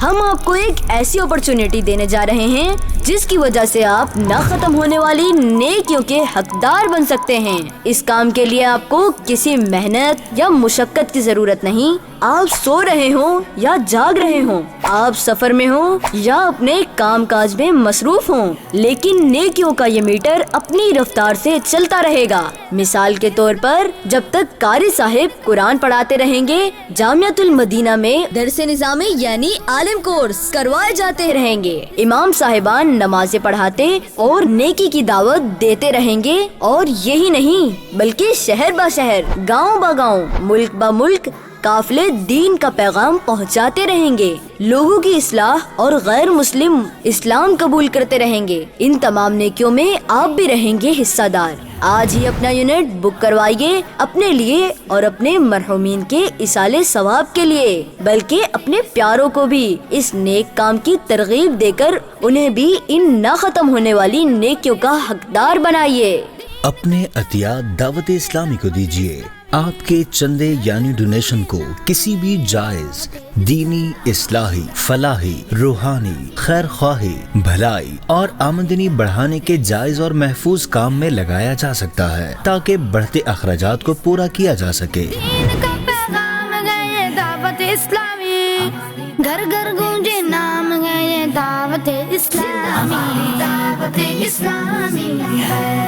ہم آپ کو ایک ایسی اپرچونٹی دینے جا رہے ہیں جس کی وجہ سے آپ نہ ختم ہونے والی نیکیوں کے حقدار بن سکتے ہیں۔ اس کام کے لیے آپ کو کسی محنت یا مشقت کی ضرورت نہیں۔ آپ سو رہے ہوں یا جاگ رہے ہوں، آپ سفر میں ہوں یا اپنے کام کاج میں مصروف ہوں، لیکن نیکیوں کا یہ میٹر اپنی رفتار سے چلتا رہے گا۔ مثال کے طور پر جب تک قاری صاحب قرآن پڑھاتے رہیں گے، جامعۃ المدینہ میں درس نظامی یعنی عالم کورس کروائے جاتے رہیں گے، امام صاحبان نمازیں پڑھاتے اور نیکی کی دعوت دیتے رہیں گے، اور یہی نہیں بلکہ شہر با شہر، گاؤں با گاؤں، ملک با ملک قافلے دین کا پیغام پہنچاتے رہیں گے، لوگوں کی اصلاح اور غیر مسلم اسلام قبول کرتے رہیں گے۔ ان تمام نیکیوں میں آپ بھی رہیں گے حصہ دار۔ آج ہی اپنا یونٹ بک کروائیے، اپنے لیے اور اپنے مرحومین کے ایصال ثواب کے لیے، بلکہ اپنے پیاروں کو بھی اس نیک کام کی ترغیب دے کر انہیں بھی ان نہ ختم ہونے والی نیکیوں کا حقدار بنائیے۔ اپنے عطیات دعوت اسلامی کو دیجیے۔ آپ کے چندے یعنی ڈونیشن کو کسی بھی جائز دینی، اصلاحی، فلاحی، روحانی، خیر خواہی، بھلائی اور آمدنی بڑھانے کے جائز اور محفوظ کام میں لگایا جا سکتا ہے تاکہ بڑھتے اخراجات کو پورا کیا جا سکے۔ دین کا پیغام گئے دعوت اسلامی، گھر گھر گونجے نام گئے دعوت اسلامی، دعوت اسلامی ہے۔